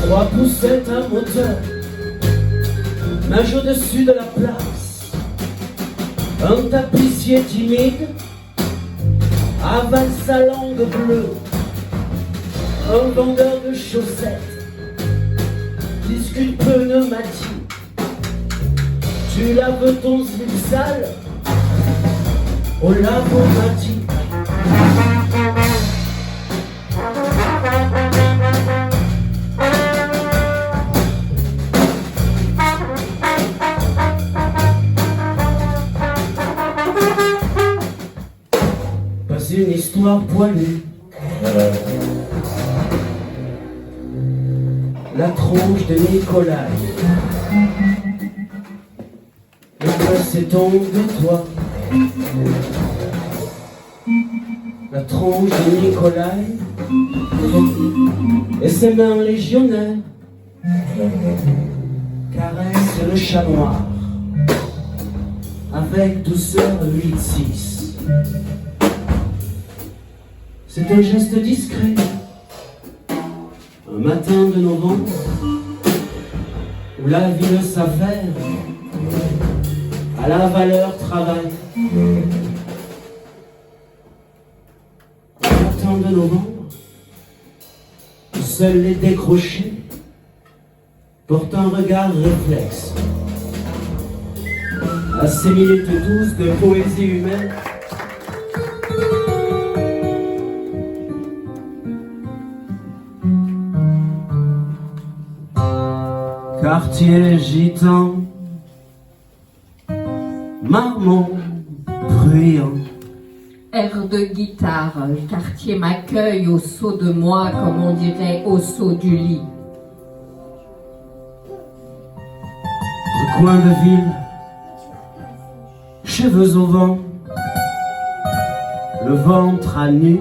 Trois poussettes à moteur nage au-dessus de la place. Un tapissier timide avale sa langue bleue. Un vendeur de chaussettes discute pneumatique. Tu laves ton slip sale au lavomatique. Une histoire poilue, la tronche de Nicolas. Le passé tombe de toi. La tronche de Nicolas et ses mains légionnaires caressent le chat noir avec douceur 8-6. C'est un geste discret, un matin de novembre, où la ville s'affaire à la valeur travail. Un matin de novembre, où seuls les décrochés portent un regard réflexe à ces minutes douces de poésie humaine. Quartier gitan, marmot bruyant. Air de guitare, le quartier m'accueille au saut de moi, comme on dirait au saut du lit. Le coin de ville, cheveux au vent, le ventre à nu,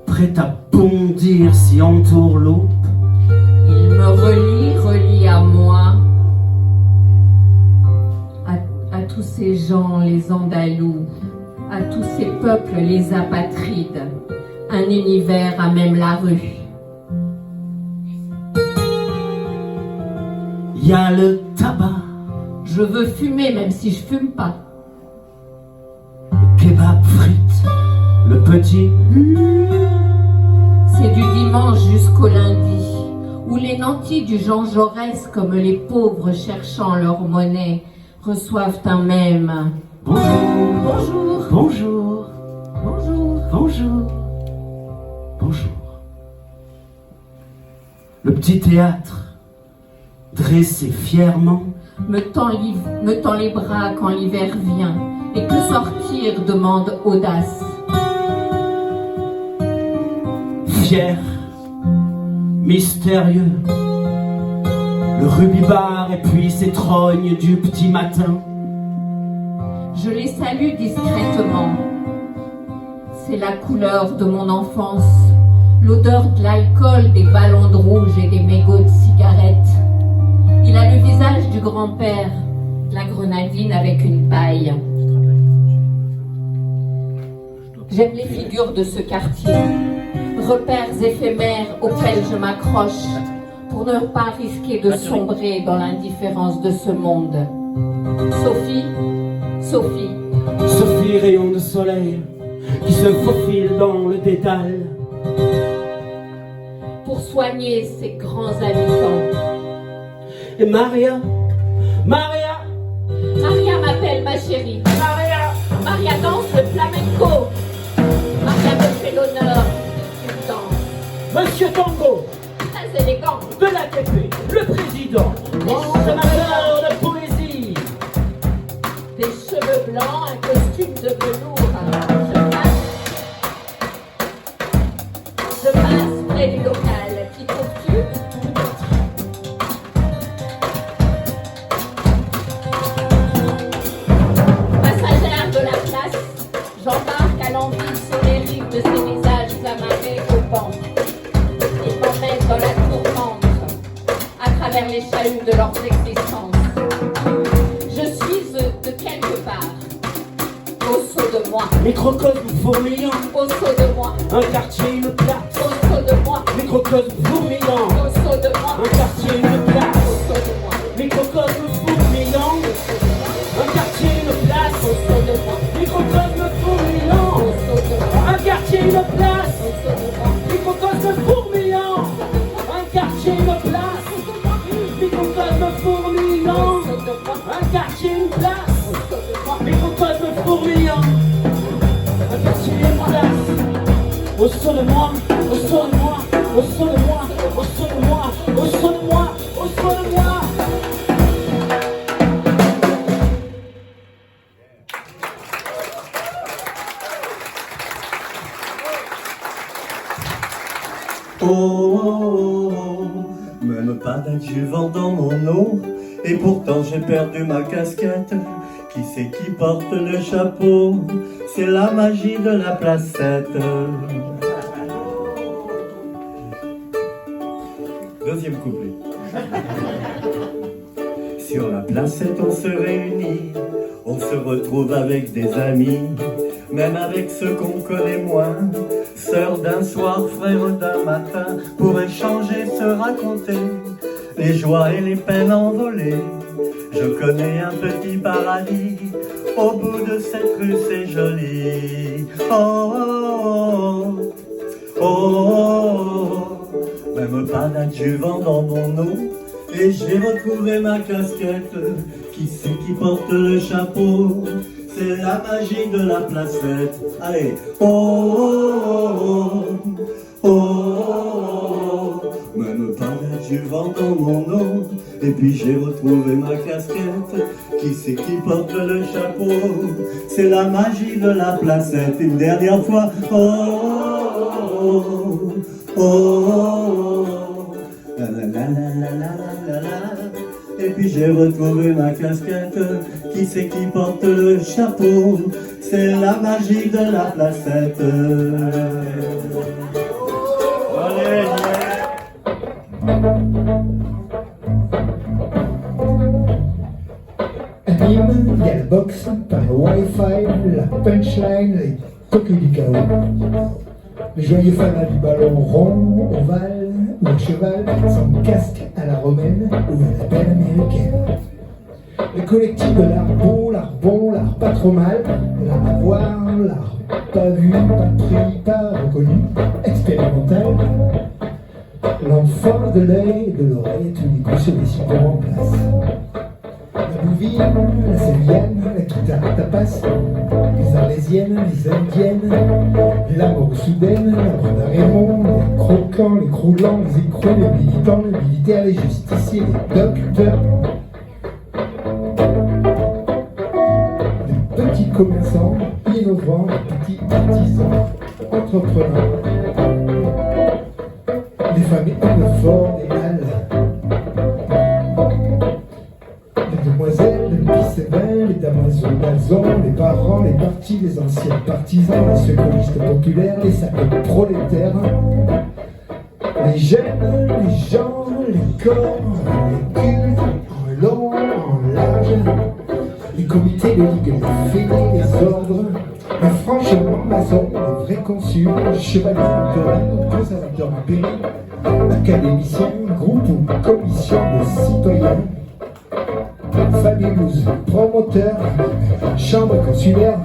prêt à bondir si entoure l'eau. Il me relie à moi, à tous ces gens, les Andalous, à tous ces peuples, les apatrides. Un univers à même la rue. Il y a le tabac, Je veux fumer même si je fume pas. le kebab frites, le petit. C'est du dimanche jusqu'au lundi, où les nantis du Jean Jaurès, comme les pauvres cherchant leur monnaie, reçoivent un mème. Bonjour, Bonjour, bonjour, bonjour. bonjour, bonjour. Le petit théâtre, dressé fièrement, Me tend les bras quand l'hiver vient, et que sortir demande audace. fier, mystérieux. Le rhubarbe et puis ses trognes du petit matin. Je les salue discrètement. C'est la couleur de mon enfance, l'odeur de l'alcool, des ballons de rouge et des mégots de cigarettes. Il a le visage du grand-père, de la grenadine avec une paille. J'aime les figures de ce quartier, repères éphémères auxquels je m'accroche pour ne pas risquer de sombrer dans l'indifférence de ce monde. Sophie, Sophie, Sophie, rayon de soleil qui se faufile dans le dédale. pour soigner ces grands habitants. Et Maria, Maria, Maria m'appelle ma chérie. Maria, Maria danse le flamenco. Maria me fait l'honneur d'une danse Monsieur Tango, très élégante. de l'ATP, le président, grand amateur de poésie. Des cheveux blancs, un costume de velours. Je passe près du local. Qui trouves-tu? Passagère de la place, j'embarque à l'envie sur les rives de ces visages amarrés au banc. Ils m'emmènent dans la tourmente, à travers les chahuts de leurs existences. Je suis de quelque part, au saut de moi, Microcosme fourmillant, au saut de moi, un quartier, une place. au saut de moi, Microcosme fourmillant, au saut de moi, un quartier, une place. au saut de moi, Microcosme fourmillant, un quartier, une place. au saut de moi, Microcosme fourmillant, au saut de moi, un quartier, une place. au saut de moi. Microcosme fourmillant, un quartier, une place. Microcosme fourmillant, un quartier, une place. Microcosme fourmillant, un quartier, une place. Au saut de moi, au saut de moi, au saut de moi, au saut de moi, au saut de moi, au saut de moi. Oh, même pas d'adjuvant dans mon eau, et pourtant j'ai perdu ma casquette. Qui c'est qui porte le chapeau? C'est la magie de la placette. Deuxième couplet. Sur la placette on se réunit, on se retrouve avec des amis, même avec ceux qu'on connaît moins, sœurs d'un soir, frères d'un matin, pour échanger, se raconter les joies et les peines envolées. Je connais un petit paradis, au bout de cette rue c'est joli. Oh, oh, oh, oh, même pas d'adjuvant dans mon eau, et j'ai retrouvé ma casquette. Qui c'est qui porte le chapeau? C'est la magie de la placette. Allez, oh, oh, oh, oh, oh, même pas d'adjuvant dans mon eau, et puis j'ai retrouvé ma casquette. Qui c'est qui porte le chapeau? C'est la magie de la placette. Une dernière fois, oh, oh, oh, oh, oh, la la la la la la la. Et puis j'ai retrouvé ma casquette. Qui c'est qui porte le chapeau? C'est la magie de la placette. Allez, Anime, il y a la box, par le Wi-Fi, la punchline, les coquilles du chaos. Le joyeux fanat du ballon rond, ovale, ou un cheval, sans casque à la romaine ou à la belle américaine. Le collectif de l'art beau, l'art bon, l'art pas trop mal, l'art à voir, l'art pas vu, pas pris, pas reconnu, expérimental. L'enfance de l'œil et de l'oreille, tous les coups sur les supports en place. La bouvine, la sévillane, la guitare tapas, les arlésiennes, les indiennes, l'amour soudaine, la bande à Raymond, les croquants, les croulants, les écrous, les militants, les militaires, les justiciers, les docteurs, les petits commerçants, innovants, les petits artisans, entrepreneurs, les familles hommes forts, les halles, les demoiselles, les piscines, les damoiselles d'Alzon, les parents, les partis, les anciens partisans, les secouristes populaires, les sacs prolétaires, les jeunes, les gens, les corps, les cultes, en long, en large, les comités de ligue, les fédés, les ordres, les franchement maçons, les vrais consuls, les chevaliers de conservateurs impériaux, académiciens, groupes ou commissions de citoyens, familles, promoteurs, chambres consulaires,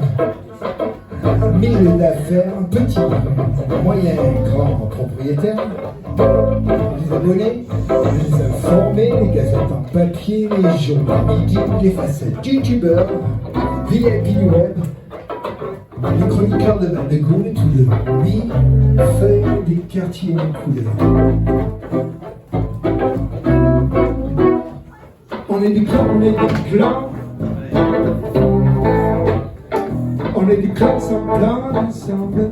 mille d'affaires, petits, moyens, grands propriétaires, Les abonnés, les informés, les gazettes en papier, les journaux midi, les facettes youtubeurs, VIP du web, les chroniqueurs de Val de Gaulle et tout le mi-feuille des quartiers en couleur. On est du clan, on est du clan. On est du clan sans plan ensemble.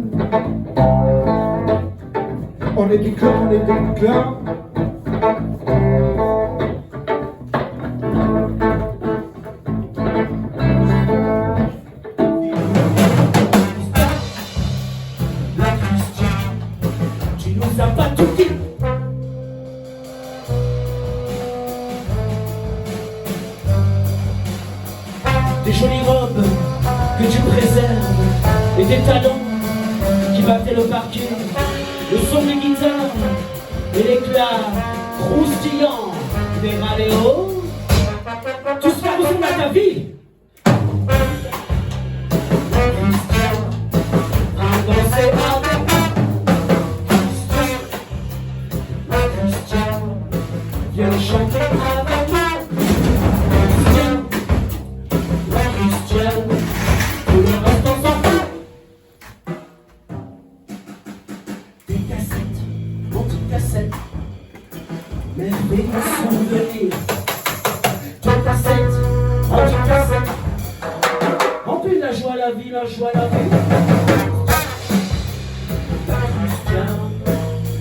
On est du clan, on est du clan. La Christian, tu nous as pas tout dit. Des jolies robes que tu préserves et des talons qui battaient le parquet, le son des guitares et l'éclat croustillant des raléos. Tout cela ressemble à ta vie. Christian, à danser avec Christian, viens chanter avec moi. Christian, tout le reste on s'en fout. Des cassettes, anti-cassettes, merveilleux souvenirs. Des cassettes, anti-cassettes, remplis la joie, la vie, la joie, la vie. Christian,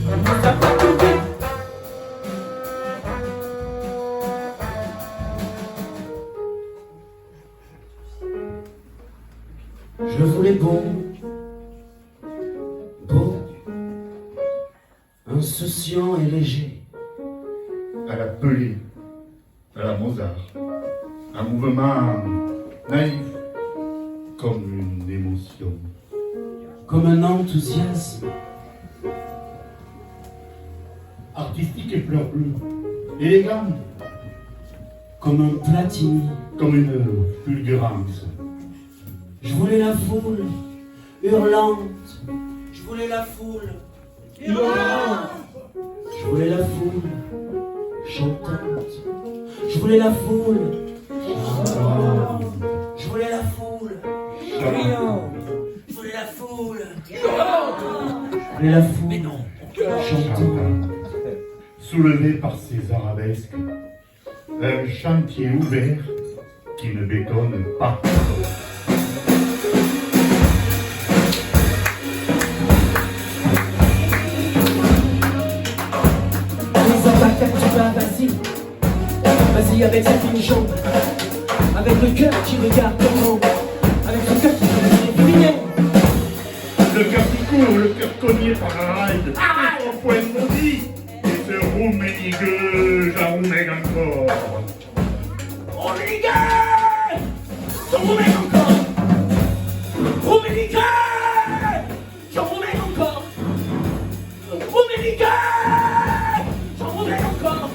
nous a pas tout dit. Je voulais beau, insouciant et léger. À la Pelé, à la Mozart, un mouvement naïf, comme une émotion. Comme un enthousiasme, Artistique et fleur bleue, élégante, comme un Platini. comme une fulgurance. Je voulais la foule hurlante. Je voulais la foule hurlante. Je voulais la foule chantante. Je voulais la foule chantante. Je voulais la foule criante. Je voulais la foule hurlante. Je voulais la foule chantante. Soulevé par ses arabesques, un chantier ouvert qui ne bétonne pas. Vas-y avec cette fine jambe, avec le cœur qui regarde le monde, avec le cœur qui veut s'éliminer. Le cœur qui court, le cœur cogné par un ride, au point de maudit, et ce rouménigueux, j'arroumègue encore. Rouménigueux, j'en roumègue encore. Rouménigueux, j'en roumègue encore. Rouménigueux, j'en roumègue encore.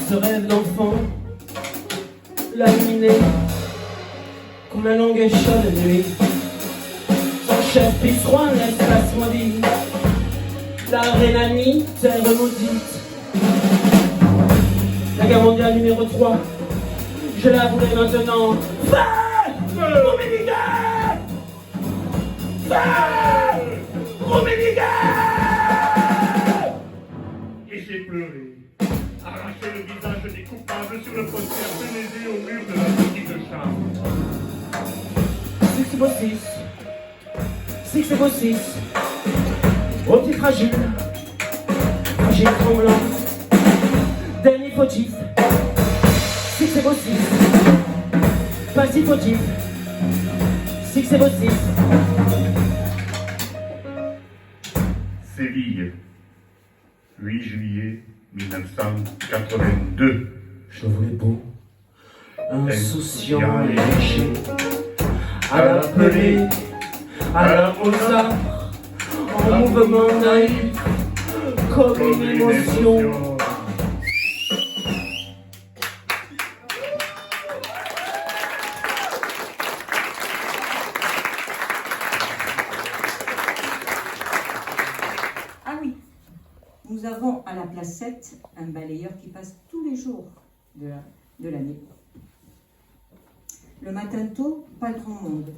Ce rêve d'enfant, laminé, comme la longue échelle de nuit. Son chef pisseroin, l'espace maudit, la Rhénanie, terre maudite. La guerre mondiale numéro 3, je la voulais maintenant. Feu! Rouménigueux! Feu! Rouménigueux! Et j'ai pleuré. Arracher le visage des coupables sur le poster penésé au mur de la petite chambre. 6 beau 6, 6 beau 6, au petit fragile, fragile tremblant, dernier fautif, 6 beau 6, pas si fautif, 6 beau 6. Séville, 8 juillet 1982. Je voulais beau, insouciant et léger, à la Pelé, à la Mozart, en mouvement naïf, comme une émotion. Nous avons à la placette un balayeur qui passe tous les jours de l'année. Le matin tôt, pas grand monde,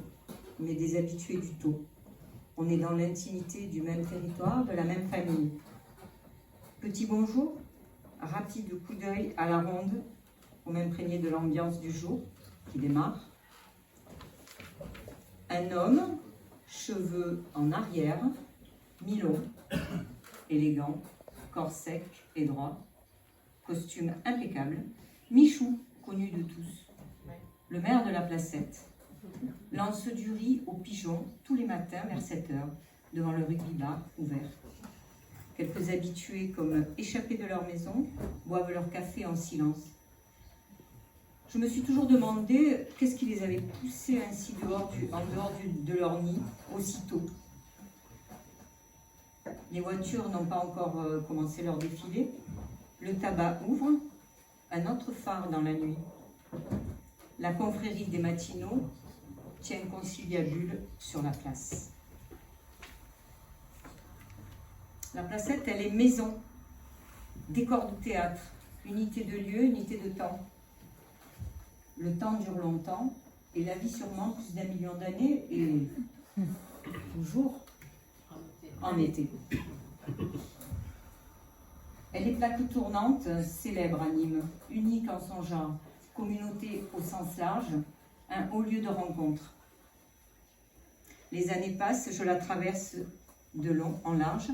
mais des habitués du tôt. On est dans l'intimité du même territoire, de la même famille. Petit bonjour, rapide coup d'œil à la ronde, pour m'imprégner de l'ambiance du jour qui démarre. Un homme, cheveux en arrière, mi-long, élégant, corps sec et droit, costume impeccable, Michou, connu de tous, le maire de la placette, lance du riz aux pigeons tous les matins vers 7 h devant le rugby bar ouvert. Quelques habitués, comme échappés de leur maison, boivent leur café en silence. Je me suis toujours demandé qu'est-ce qui les avait poussés ainsi en dehors de leur nid aussitôt. Les voitures n'ont pas encore commencé leur défilé. Le tabac ouvre, un autre phare dans la nuit. La confrérie des matinaux tient conciliabule sur la place. La placette, elle est maison, décor de théâtre, unité de lieu, unité de temps. Le temps dure longtemps et la vie sûrement plus d'1 million d'années et toujours en été. Elle est plaque tournante, célèbre à Nîmes, unique en son genre, communauté au sens large, un haut lieu de rencontre. Les années passent, je la traverse de long en large,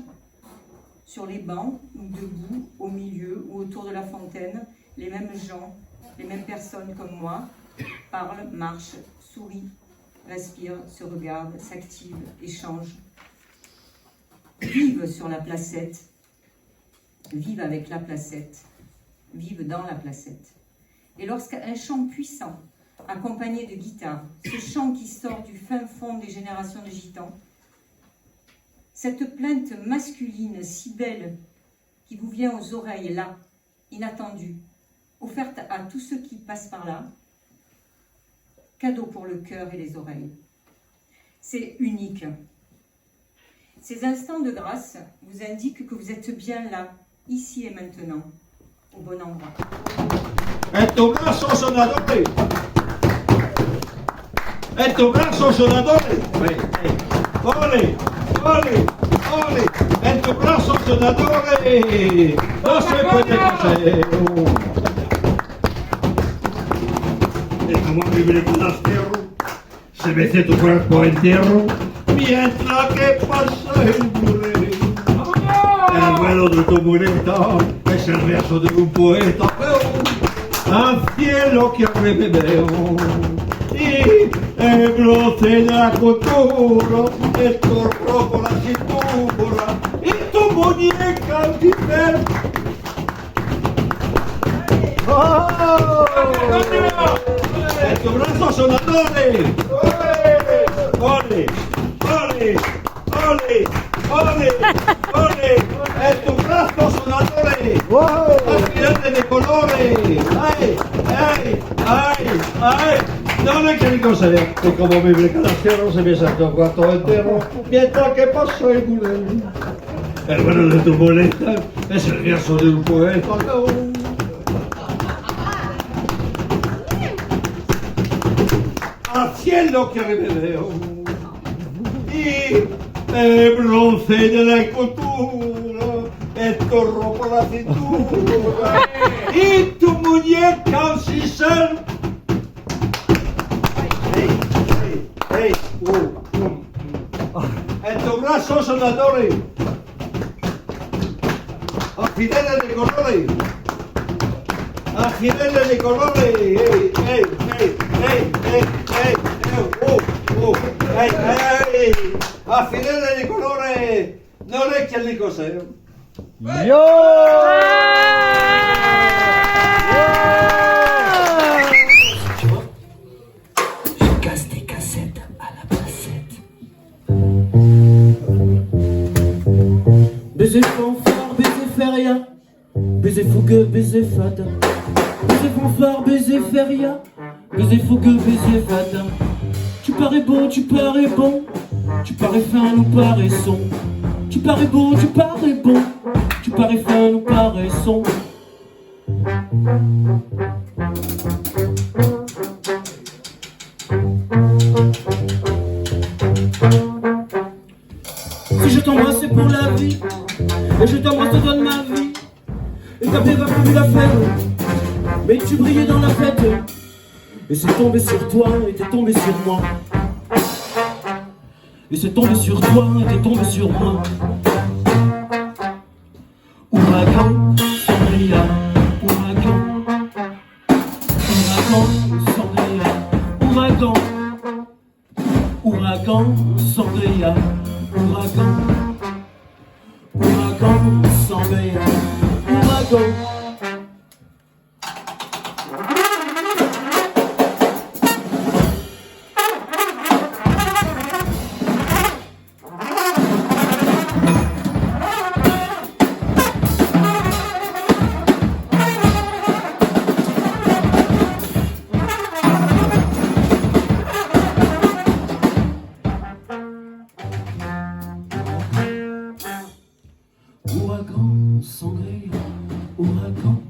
sur les bancs ou debout, au milieu ou autour de la fontaine, les mêmes gens, les mêmes personnes comme moi, parlent, marchent, sourient, respirent, se regardent, s'activent, échangent, vivent sur la placette, vivent avec la placette, vivent dans la placette. Et lorsqu'un chant puissant, accompagné de guitare, ce chant qui sort du fin fond des générations de gitans, cette plainte masculine si belle qui vous vient aux oreilles là, inattendue, offerte à tous ceux qui passent par là, cadeau pour le cœur et les oreilles. C'est unique. Ces instants de grâce vous indiquent que vous êtes bien là, ici et maintenant, au bon endroit. E tu brazo sonadore! E tu brazo sonadore! Ole! Ole! Ole! E tu brazo sonadore! No se puede hacer. Es como vivir en un astierro, se mece tu cuerpo entero, Mientras que pasa el burrero. el vuelo de tu muleta es el verso de un poeta. Al cielo que me veo y el broce de la cultura, estos rojos la cintura y tu muñeca diferente. ¡Oh! ¡En tu brazo sonadores! ¡Ole! ¡Ole! ¡Ole! ¡Ole! ¡Ole! ¡En tu brazo sonadores! ¡Aspirante de colores! ¡Ay! ¡Ay! ¡Ay! ¡Ay! No le quiero saber que como vive cada cierro se me saltó el cuarto entero mientras que pasó el bulero. El vuelo de tu muleta es el verso de un poeta. Al cielo que me veo y el bronce de la escultura estorro por la cintura y tu muñeca un sisal. Hey, en tus brazos sonadores, afileres de colores, afileres de colores, afileres de colores, no le echen ni coseo. Je casse des cassettes à la placette. Baiser fanfare, baiser feria, baiser fougueux, baiser fada. Baiser fanfare, baiser feria, baiser fougueux, baiser fada. Tu parais beau, tu parais bon, tu parais fin, nous paraissons. Tu parais beau, tu parais bon, Tu parais fun ou parais sombre. Si je t'embrasse c'est pour la vie, et je t'embrasse te donne ma vie. Et ta paix va plus la fête, mais tu brillais dans la fête. Et c'est tombé sur toi, et t'es tombé sur moi. Et c'est tombé sur toi, et t'es tombé sur moi. Ouragan, sangria, ouragan. Ouragan, sangria, ouragan. Ouragan, sangria, ouragan. Ouragan, sangria, ouragan. Ouragan, sangria, ouragan.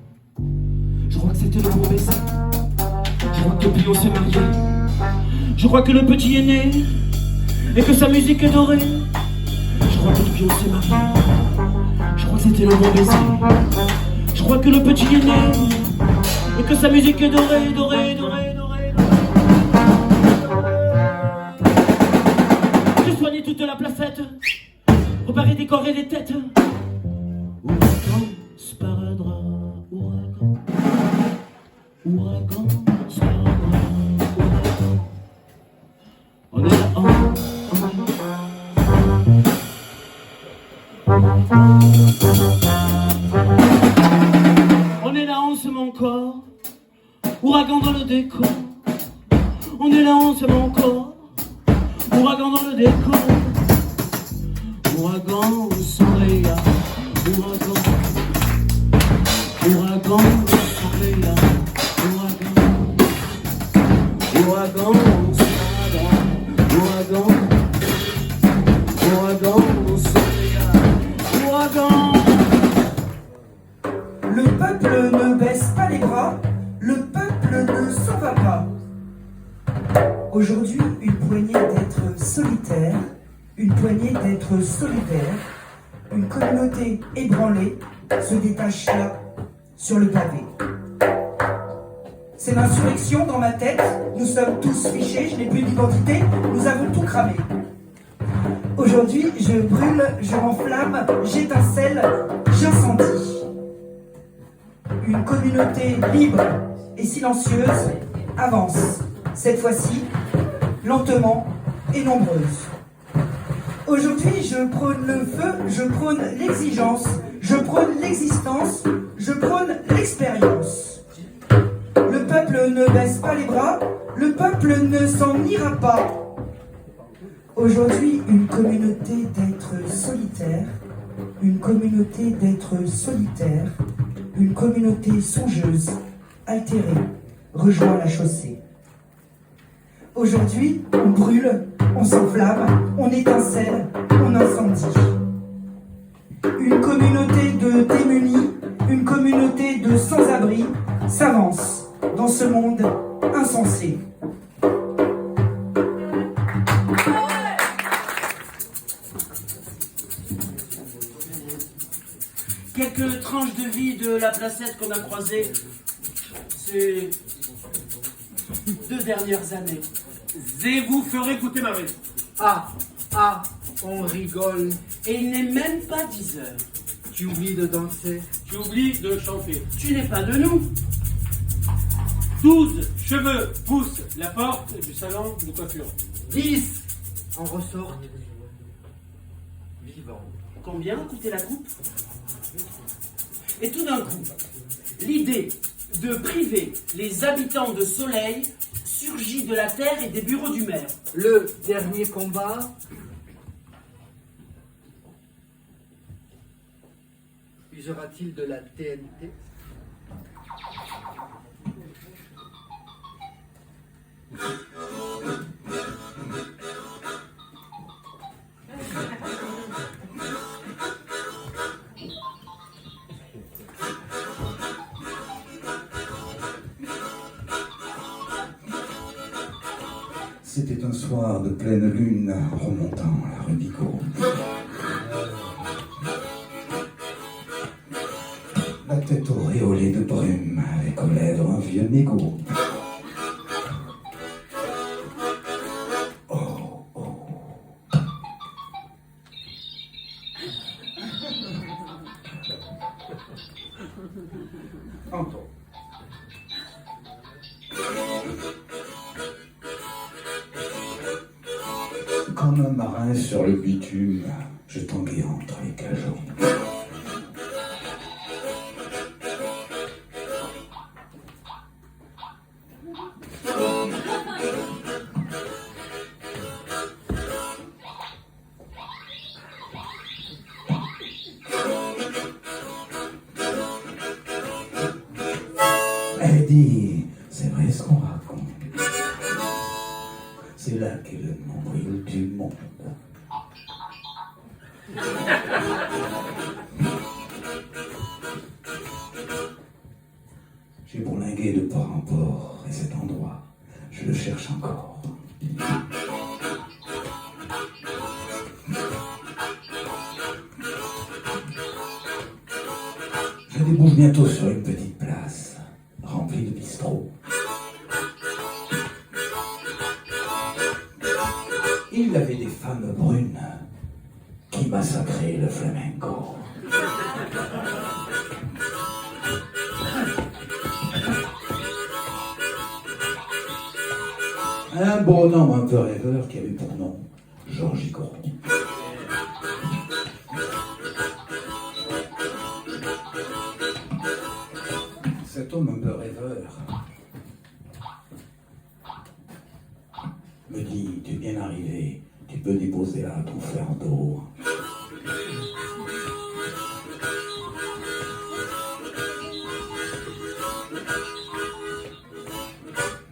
Je crois que c'était le bon baiser. Je crois que Pio s'est marié. Je crois que le petit est né et que sa musique est dorée. Je crois que Pio s'est marié. Je crois que c'était le bon baiser. Je crois que le petit est né et que sa musique est dorée, dorée, dorée, dorée. J'ai soigné toute la placette, reparé des corps et des têtes. Ouragan, sparadrap, ouragan. Ouragan, sparadrap, ouragan. On est là, on est là, on se mon corps. Ouragan dans le décor. On est là, on se mon corps. Ouragan dans le décor. Ouragan, sangria. Ouragan, ouragan, sangria, ouragan, ouragan, ouragan, ouragan, sangria, ouragan. Le peuple ne baisse pas les bras, le peuple ne s'en va pas. Aujourd'hui, une poignée d'êtres solitaires, une poignée d'êtres solidaires, une communauté ébranlée se détache là, sur le pavé. C'est l'insurrection dans ma tête, nous sommes tous fichés, je n'ai plus d'identité, nous avons tout cramé. Aujourd'hui, je brûle, je m'enflamme, j'étincelle, j'incendie. Une communauté libre et silencieuse avance, cette fois-ci, lentement et nombreuse. Aujourd'hui, je prône le feu, je prône l'exigence, je prône l'existence, je prône l'expérience. Le peuple ne baisse pas les bras, le peuple ne s'en ira pas. Aujourd'hui, une communauté d'êtres solitaires, une communauté d'êtres solitaires, une communauté songeuse, altérée, rejoint la chaussée. Aujourd'hui, on brûle, on s'enflamme, on étincelle, on incendie. Une communauté de démunis, une communauté de sans-abri s'avance dans ce monde insensé. Quelques tranches de vie de la placette qu'on a croisée ces 2 dernières années. Et vous ferez goûter ma vie. Ah, on rigole. Et il n'est même pas 10 heures. Tu oublies de danser. Tu oublies de chanter. Tu n'es pas de nous. 12 cheveux poussent la porte du salon de coiffure. 10 en ressortent vivants. Combien coûtait la coupe? Et tout d'un coup, l'idée de priver les habitants de Soleil surgit de la terre et des bureaux du maire. Le dernier combat. Usera-t-il de la TNT? C'était un soir de pleine lune remontant la rue Bigot. La tête auréolée de brume avec aux lèvres un vieux mégot. Oh, oh. Entends. Comme un marin sur le bitume, je tanguais entre les cajots. Elle dit, c'est vrai ce qu'on raconte. C'est là qu'est le nombril du monde. J'ai bourlingué de port en port, et cet endroit, je le cherche encore. Je débouche bientôt sur une petite place, remplie de bistrots. Il y avait des femmes brunes qui massacraient le flamenco. Un bonhomme un peu rêveur qui avait pour nom Georges Gros. Cet homme un peu rêveur me dit, tu es bien arrivé, tu peux déposer là ton fardeau.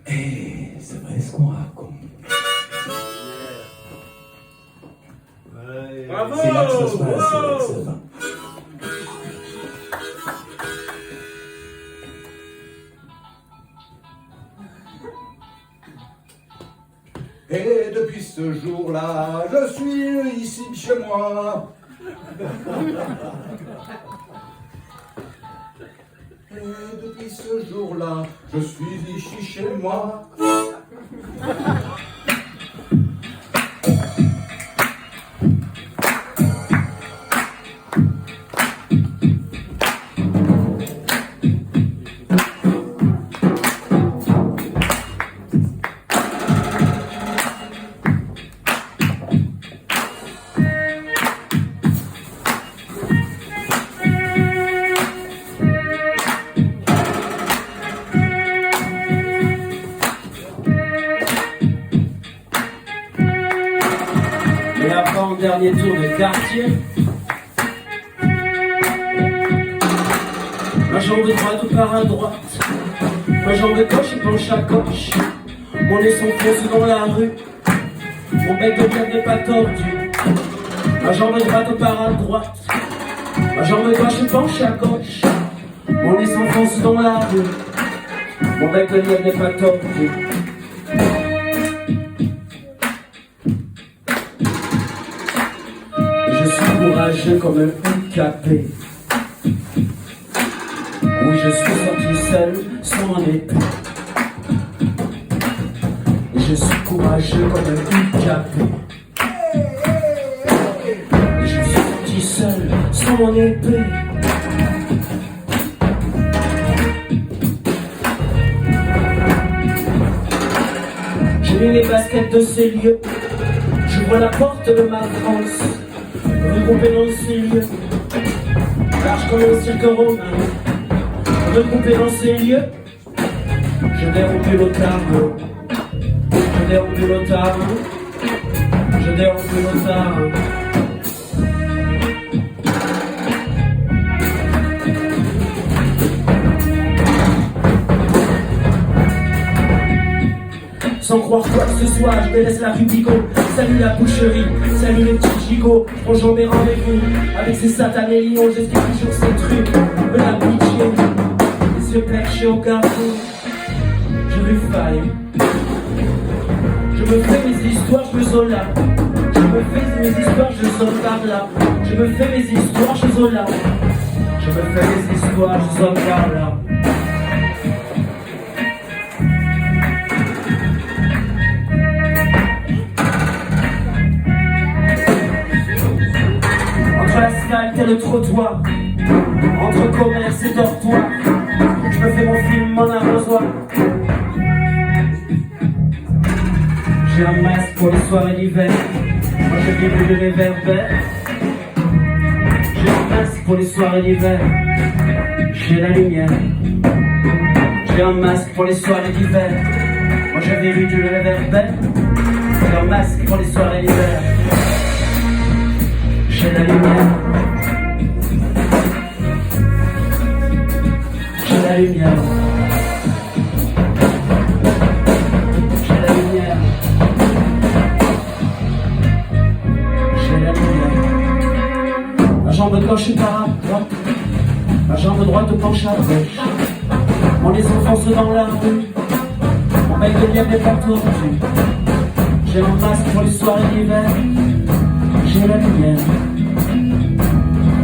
Et c'est vrai ce qu'on raconte. Bravo! C'est là que ça se passe, c'est là que ça va. Et depuis ce jour-là, je suis ici chez moi. Et depuis ce jour-là, je suis ici chez moi. Et après, dernier tour de quartier. Ma jambe droite part à droite, ma jambe gauche penche à gauche. Mon nez s'enfonce dans la rue, mon bec de bière n'est pas tordu. Ma jambe droite part à droite, ma jambe gauche penche à gauche. Mon nez s'enfonce dans la rue, mon bec de bière n'est pas tordu. Je suis courageux comme un handicapé. Oui, je suis sorti seul, sans mon épée. Je suis courageux comme un handicapé. Je suis sorti seul, sans mon épée. J'ai mis mes baskets de ces lieux. J'ouvre la porte de ma France, regroupé dans ces lieux. Large comme un cirque romain. Regroupé dans ces lieux, je déroule l'otard, je déroule l'otard, je déroule l'otard. Sans croire quoi que ce soit, je délaisse la rue Bigot. Salut la boucherie, salut les petits gigots. Bonjour mes rendez-vous, avec ces satanés lions, j'explique toujours ces trucs de la pitié. Les yeux perchés au carrefour, je lui faille. Je Je me fais mes histoires, je Zola. Je me fais mes histoires, je sonne par là. Je me fais mes histoires, je Zola. Je me fais mes histoires, je sonne par là. Entre l'asphalte et le trottoir, entre commerce et dortoir, je me fais mon film en arrosoir. J'ai un masque pour les soirées d'hiver, moi je viens de réverbère. J'ai un masque pour les soirées d'hiver, j'ai la lumière. J'ai un masque pour les soirées d'hiver, moi j'avais vu du réverbère. J'ai un masque pour les soirées d'hiver, j'ai la lumière. J'ai la lumière. J'ai la lumière. J'ai la lumière. Ma jambe gauche part à droite, ma jambe droite penche à gauche. On les enfonce dans la rue, on bec de lièvre est pas tordu. J'ai un masque pour les soirées d'hiver, j'ai la lumière.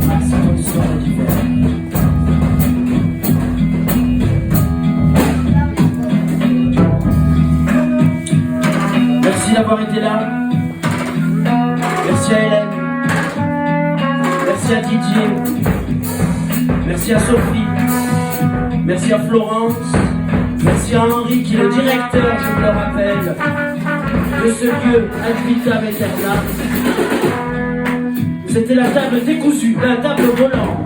Masque pour les soirées d'hiver. Merci d'avoir été là. Merci à Hélène. Merci à Didier. Merci à Sophie. Merci à Florence. Merci à Henri qui est le directeur, je me le rappelle, de ce lieu ad vitam aeternam. C'était la table décousue, la table volante.